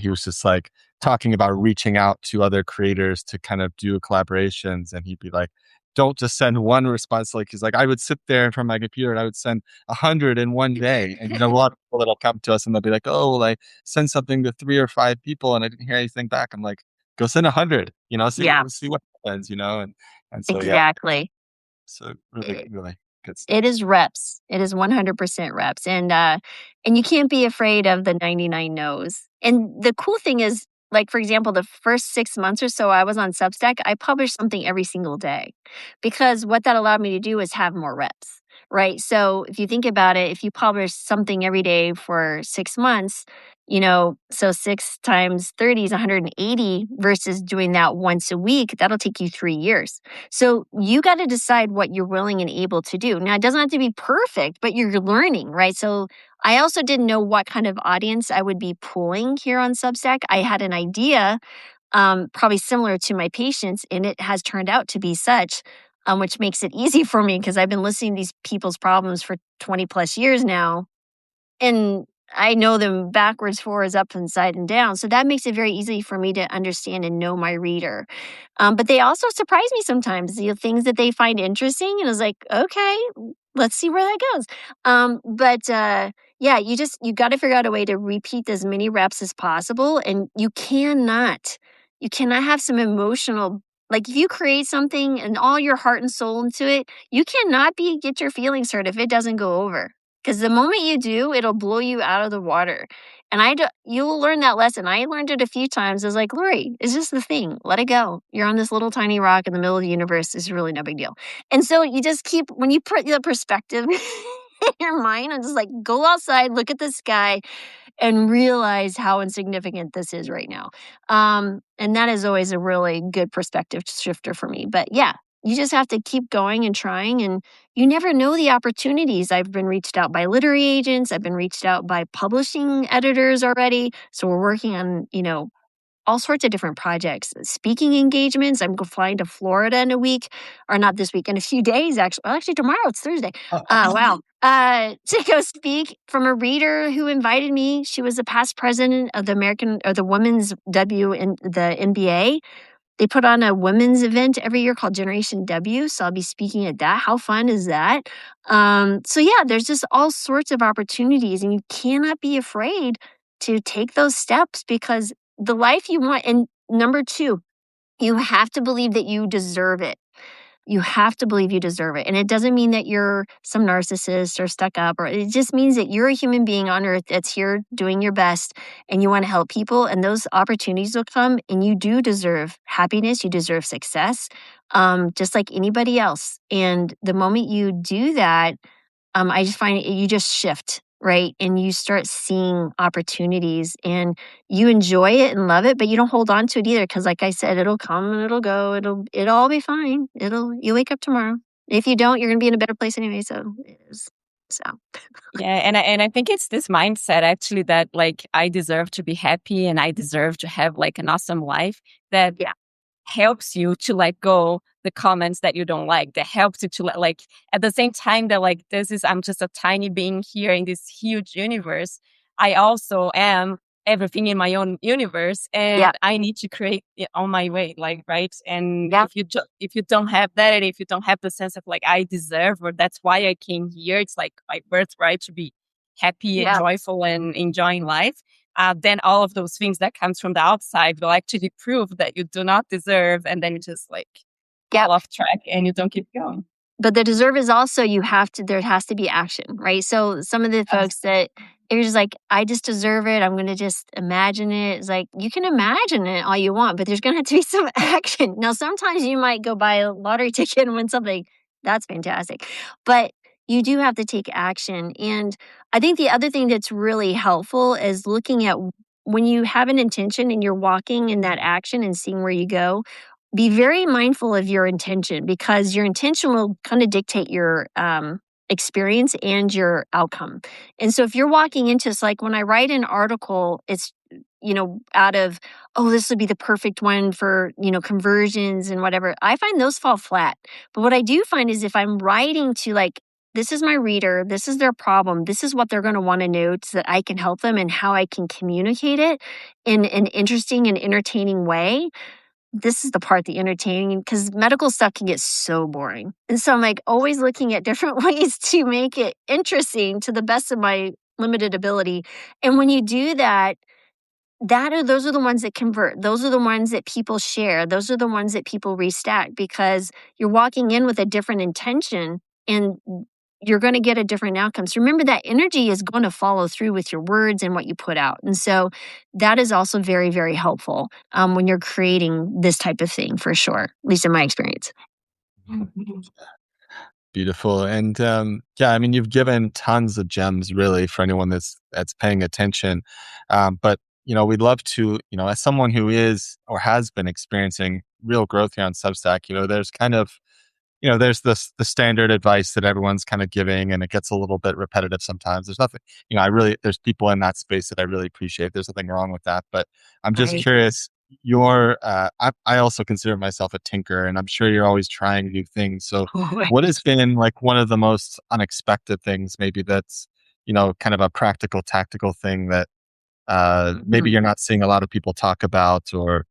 he was just like talking about reaching out to other creators to kind of do collaborations. And he'd be like, don't just send one response. Like, he's like, I would sit there in front of my computer and I would send 100 in one day. And, a lot of people that'll come to us and they'll be like, oh, well, I send something to 3 or 5 people and I didn't hear anything back. I'm like, go send 100, Yeah. see what happens, and so, yeah, Exactly. so really, It, really good it stuff. is reps. It is 100% reps. And you can't be afraid of the 99 no's. And the cool thing is, like, for example, the first 6 months or so I was on Substack, I published something every single day because what that allowed me to do is have more reps, right? So if you think about it, if you publish something every day for 6 months, so 6 times 30 is 180 versus doing that once a week, that'll take you 3 years. So you got to decide what you're willing and able to do. Now, it doesn't have to be perfect, but you're learning, right? So I also didn't know what kind of audience I would be pulling here on Substack. I had an idea, probably similar to my patients, and it has turned out to be such, which makes it easy for me because I've been listening to these people's problems for 20 plus years now. And I know them backwards, forwards, up and side and down. So that makes it very easy for me to understand and know my reader. But they also surprise me sometimes, things that they find interesting. And I was like, okay, let's see where that goes. But yeah, you got to figure out a way to repeat as many reps as possible. And you cannot have some emotional, like if you create something and all your heart and soul into it, you cannot get your feelings hurt if it doesn't go over. Because the moment you do, it'll blow you out of the water. And you'll learn that lesson. I learned it a few times. I was like, Laurie, it's just the thing. Let it go. You're on this little tiny rock in the middle of the universe. It's really no big deal. And so you just when you put the perspective in your mind, and just like go outside, look at the sky, and realize how insignificant this is right now. And that is always a really good perspective shifter for me. But yeah, you just have to keep going and trying, and you never know the opportunities. I've been reached out by literary agents. I've been reached out by publishing editors already. So we're working on, all sorts of different projects, speaking engagements. I'm flying to Florida in a week, or not this week, in a few days, actually. Well, actually, tomorrow, it's Thursday. Wow. To go speak from a reader who invited me. She was the past president of the Women's W in the MBA. They put on a women's event every year called Generation W. So I'll be speaking at that. How fun is that? So yeah, there's just all sorts of opportunities, and you cannot be afraid to take those steps because the life you want. And number two, you have to believe that you deserve it. You have to believe you deserve it. And it doesn't mean that you're some narcissist or stuck up, or it just means that you're a human being on earth that's here doing your best and you want to help people. And those opportunities will come, and you do deserve happiness. You deserve success, just like anybody else. And the moment you do that, I just find you just shift, right? And you start seeing opportunities and you enjoy it and love it, but you don't hold on to it either. Cause like I said, it'll come and it'll go. It'll all be fine. You wake up tomorrow. If you don't, you're going to be in a better place anyway. So it is. So Yeah, and I think it's this mindset actually that like I deserve to be happy and I deserve to have like an awesome life that yeah, helps you to let go the comments that you don't like, that helps you to like at the same time that like I'm just a tiny being here in this huge universe. I also am everything in my own universe yeah, and I need to create it on my way, like, right? And yeah, if you don't have that, and if you don't have the sense of like I deserve, or that's why I came here, it's like my birthright to be happy and yeah, joyful and enjoying life, then all of those things that comes from the outside will actually prove that you do not deserve, and then you just like yeah. fall off track and you don't keep going. But the deserve is also there has to be action, right? So some of the Yes. folks that you're just like, I just deserve it. I'm going to just imagine it. It's like, you can imagine it all you want, but there's going to have to be some action. Now, sometimes you might go buy a lottery ticket and win something. That's fantastic. But you do have to take action. And I think the other thing that's really helpful is looking at when you have an intention and you're walking in that action and seeing where you go, be very mindful of your intention, because your intention will kind of dictate your experience and your outcome. And so if you're walking into, it's like when I write an article, it's, out of, oh, this would be the perfect one for, conversions and whatever. I find those fall flat. But what I do find is if I'm writing to like, this is my reader, this is their problem, this is what they're going to want to know so that I can help them and how I can communicate it in an interesting and entertaining way. This is the part, the entertaining, because medical stuff can get so boring. And so I'm like always looking at different ways to make it interesting to the best of my limited ability. And when you do that, those are the ones that convert. Those are the ones that people share. Those are the ones that people restack, because you're walking in with a different intention and you're going to get a different outcome. So remember, that energy is going to follow through with your words and what you put out. And so that is also very, very helpful when you're creating this type of thing, for sure, at least in my experience. Beautiful. And yeah, I mean, you've given tons of gems really for anyone that's paying attention. But we'd love to, as someone who is or has been experiencing real growth here on Substack, there's kind of there's the standard advice that everyone's kind of giving, and it gets a little bit repetitive sometimes. There's nothing, there's people in that space that I really appreciate. There's nothing wrong with that, but I'm just Right. curious. I also consider myself a tinker, and I'm sure you're always trying new things. So, what has been like one of the most unexpected things, maybe that's kind of a practical, tactical thing that maybe you're not seeing a lot of people talk about, or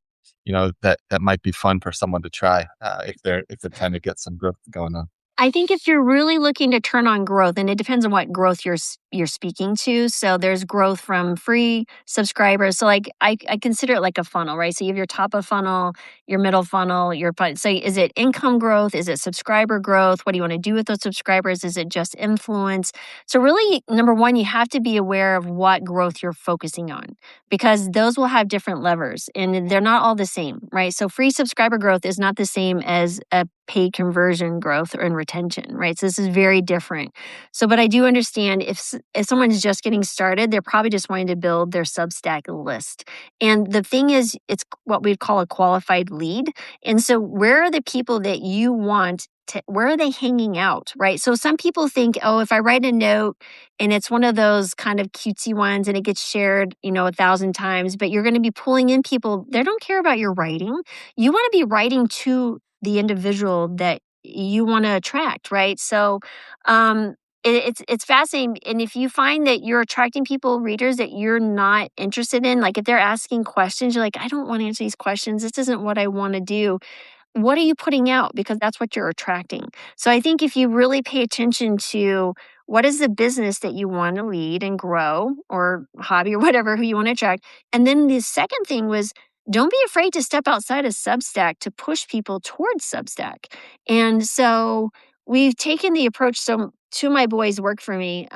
that might be fun for someone to try if they're trying to get some growth going on. I think if you're really looking to turn on growth, and it depends on what growth you're speaking to. So there's growth from free subscribers. So like I consider it like a funnel, right? So you have your top of funnel, your middle funnel, so is it income growth? Is it subscriber growth? What do you want to do with those subscribers? Is it just influence? So really, number one, you have to be aware of what growth you're focusing on, because those will have different levers and they're not all the same, right? So free subscriber growth is not the same as a paid conversion growth and retention, right? So this is very different. So, but I do understand if someone's just getting started, they're probably just wanting to build their Substack list. And the thing is, it's what we'd call a qualified lead. And so where are the people that you want where are they hanging out, right? So some people think, oh, if I write a note and it's one of those kind of cutesy ones and it gets shared, 1,000 times, but you're going to be pulling in people, they don't care about your writing. You want to be writing to the individual that you want to attract, right? So it's fascinating. And if you find that you're attracting readers that you're not interested in, like if they're asking questions, you're like, I don't want to answer these questions. This isn't what I want to do. What are you putting out? Because that's what you're attracting. So I think if you really pay attention to what is the business that you want to lead and grow, or hobby or whatever, who you want to attract. And then the second thing was, don't be afraid to step outside of Substack to push people towards Substack. And so we've taken the approach. So two of my boys work for me.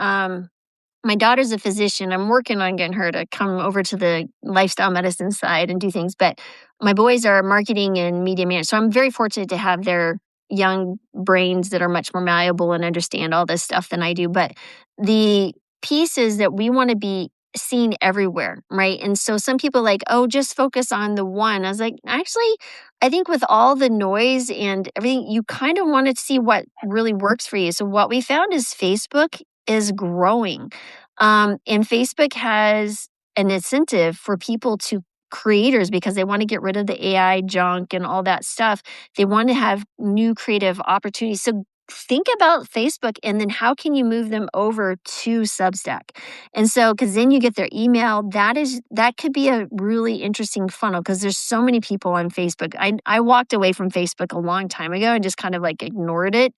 My daughter's a physician. I'm working on getting her to come over to the lifestyle medicine side and do things. But my boys are marketing and media management. So I'm very fortunate to have their young brains that are much more malleable and understand all this stuff than I do. But the piece is that we want to be seen everywhere, right? And so some people like, oh, just focus on the one. I was like, actually, I think with all the noise and everything, you kind of want to see what really works for you. So what we found is Facebook is growing. And Facebook has an incentive for people to creators because they want to get rid of the AI junk and all that stuff. They want to have new creative opportunities. So think about Facebook and then how can you move them over to Substack? And so, because then you get their email, that could be a really interesting funnel because there's so many people on Facebook. I walked away from Facebook a long time ago and just kind of like ignored it.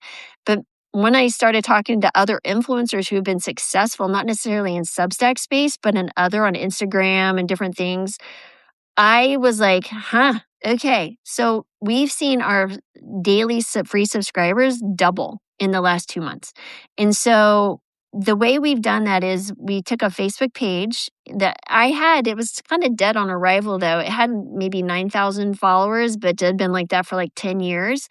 But when I started talking to other influencers who have been successful, not necessarily in Substack space, but in other on Instagram and different things, I was like, huh, okay. So we've seen our daily free subscribers double in the last 2 months. And so the way we've done that is we took a Facebook page that I had, it was kind of dead on arrival though. It had maybe 9,000 followers, but it had been like that for like 10 years.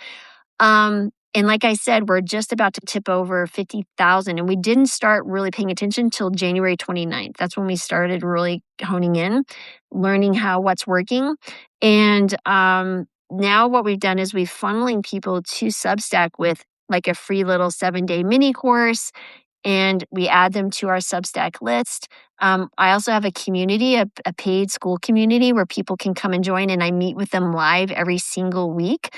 And like I said, we're just about to tip over 50,000 and we didn't start really paying attention until January 29th. That's when we started really honing in, learning what's working. And now what we've done is we're funneling people to Substack with like a free little 7-day mini course and we add them to our Substack list. I also have a community, a paid school community where people can come and join, and I meet with them live every single week.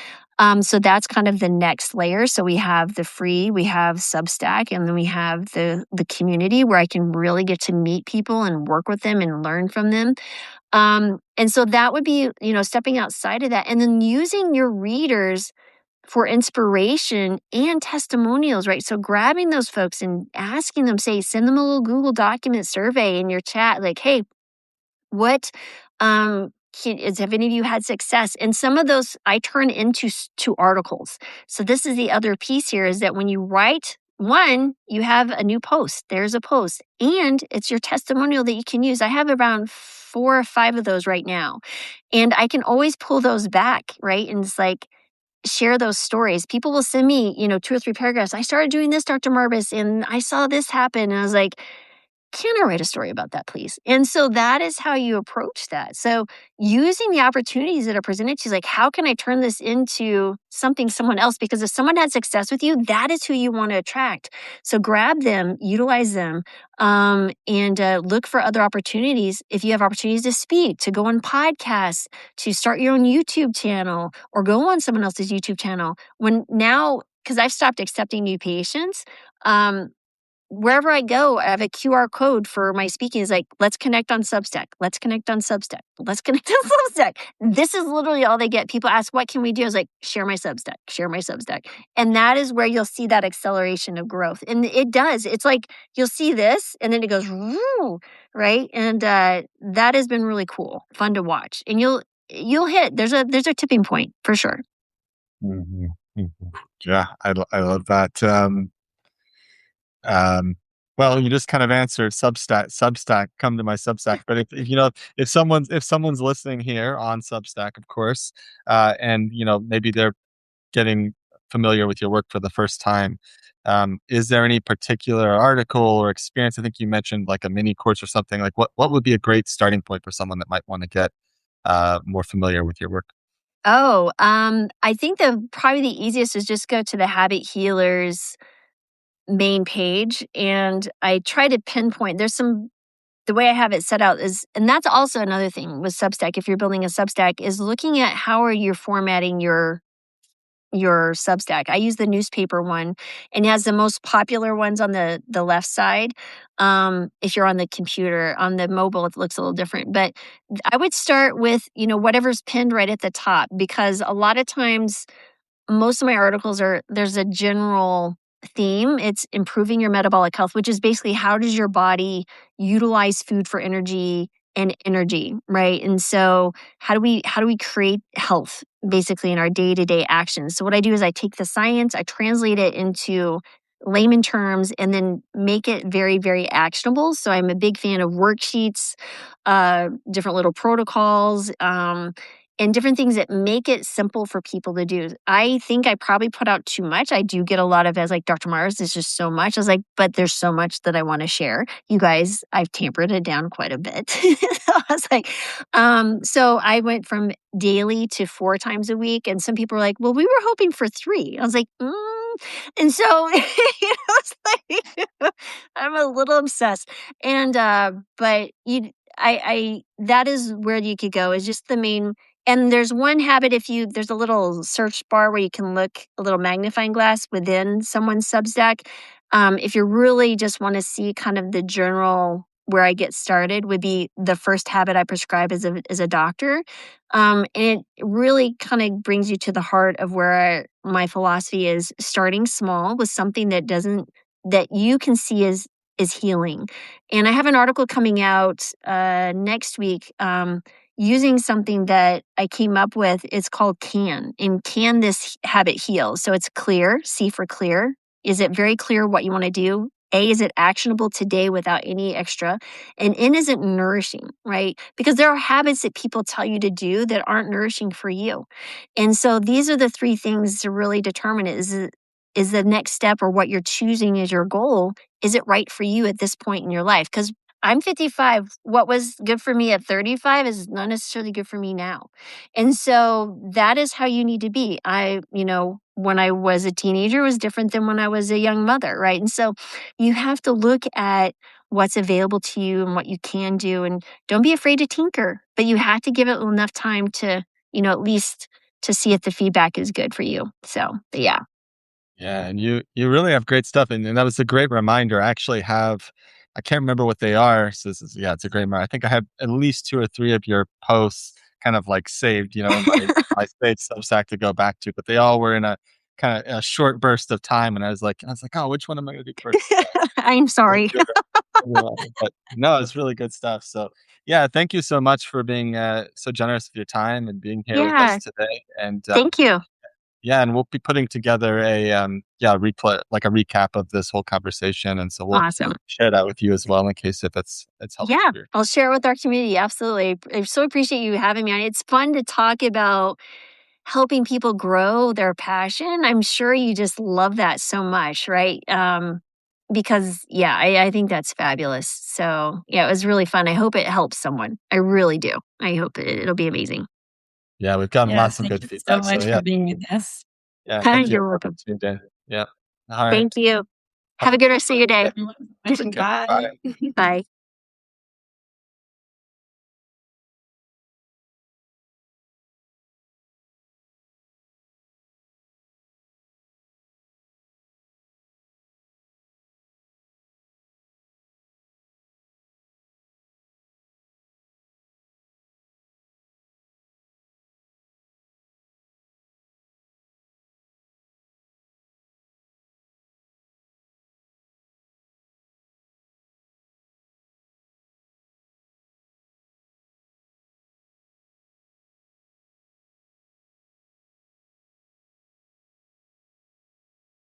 So that's kind of the next layer. So we have the free, we have Substack, and then we have the community where I can really get to meet people and work with them and learn from them. And so that would be, stepping outside of that, and then using your readers for inspiration and testimonials, right? So grabbing those folks and asking them, send them a little Google document survey in your chat, like, hey, what have any of you had success? And some of those I turn into to articles. So this is the other piece here is that when you write one, you have a new post. There's a post, and it's your testimonial that you can use. I have around 4 or 5 of those right now, and I can always pull those back, right? And it's like, share those stories. People will send me, 2 or 3 paragraphs. I started doing this, Dr. Marbas, and I saw this happen. And I was like, can I write a story about that, please? And so that is how you approach that. So using the opportunities that are presented to you, like, how can I turn this into something someone else? Because if someone had success with you, that is who you want to attract. So grab them, utilize them, and look for other opportunities. If you have opportunities to speak, to go on podcasts, to start your own YouTube channel, or go on someone else's YouTube channel. Because I've stopped accepting new patients, wherever I go, I have a QR code for my speaking. Is like, let's connect on Substack. Let's connect on Substack. Let's connect on Substack. This is literally all they get. People ask, what can we do? I was like, share my Substack, share my Substack. And that is where you'll see that acceleration of growth. And it does. It's like, you'll see this and then it goes, woo, right? And that has been really cool, fun to watch. And you'll hit, there's a tipping point for sure. Mm-hmm. Mm-hmm. Yeah, I love that. Well, you just kind of answered Substack, come to my Substack. But if someone's listening here on Substack, of course, and maybe they're getting familiar with your work for the first time, is there any particular article or experience? I think you mentioned like a mini course or something. Like what would be a great starting point for someone that might want to get more familiar with your work? Oh, I think probably the easiest is just go to the Habit Healers main page, and I try to pinpoint. The way I have it set out is, and that's also another thing with Substack. If you're building a Substack, is looking at how are you formatting your Substack. I use the newspaper one, and it has the most popular ones on the left side. If you're on the computer, on the mobile, it looks a little different. But I would start with whatever's pinned right at the top, because a lot of times most of my articles there's a general theme. It's improving your metabolic health, which is basically how does your body utilize food for energy and energy, right? And so how do we create health basically in our day-to-day actions? So what I do is I take the science, I translate it into layman terms, and then make it very, very actionable. So I'm a big fan of worksheets, different little protocols, and different things that make it simple for people to do. I think I probably put out too much. I do get a lot of, as like, Dr. Mars, there's just so much. I was like, but there's so much that I want to share. You guys, I've tampered it down quite a bit. So I was like, so I went from daily to 4 times a week. And some people were like, well, we were hoping for 3. I was like, and so, it's like, I'm a little obsessed. And, but that is where you could go, is just the main. And there's one habit, there's a little search bar where you can look, a little magnifying glass within someone's Substack. If you really just want to see kind of the general where I get started, would be the first habit I prescribe as a doctor. And it really kind of brings you to the heart of where my philosophy is: starting small with something that you can see is healing. And I have an article coming out next week, using something that I came up with. It's called CAN. And Can This Habit Heal? So it's clear, C for clear. Is it very clear what you want to do? A, is it actionable today without any extra? And N, is it nourishing, right? Because there are habits that people tell you to do that aren't nourishing for you. And so these are the 3 things to really determine is the next step, or what you're choosing as your goal, is it right for you at this point in your life? Because I'm 55. What was good for me at 35 is not necessarily good for me now. And so that is how you need to be. When I was a teenager was different than when I was a young mother, right? And so you have to look at what's available to you and what you can do, and don't be afraid to tinker, but you have to give it enough time to, at least to see if the feedback is good for you. So, but yeah. Yeah, and you really have great stuff, and that was a great reminder. I actually have, I can't remember what they are. So this is, yeah, it's a great reminder. I think I have at least 2 or 3 of your posts kind of like saved, in my saved Substack to go back to, but they all were in a kind of a short burst of time, and I was like, oh, which one am I going to do first? I'm sorry. But no, it's really good stuff. So yeah, thank you so much for being so generous of your time and being here with us Yeah. today. And Thank you. yeah, and we'll be putting together a replay, like a recap of this whole conversation, and so we'll Awesome. share that with you as well in case if it's helpful Yeah, for you. I'll share it with our community. Absolutely. I so appreciate you having me on. It's fun to talk about helping people grow their passion. I'm sure you just love that so much, right? Because yeah, I think that's fabulous. So yeah, it was really fun. I hope it helps someone. I really do. I hope it'll be amazing. Yeah, we've gotten Yeah, lots of thank good you so feedback. So much for yeah, being with us. yeah, thank you You're for welcome. tuning in. Yeah. All right. Thank you. Have Have a a good good rest of your day. Everyone. take care. Bye. Bye. Bye.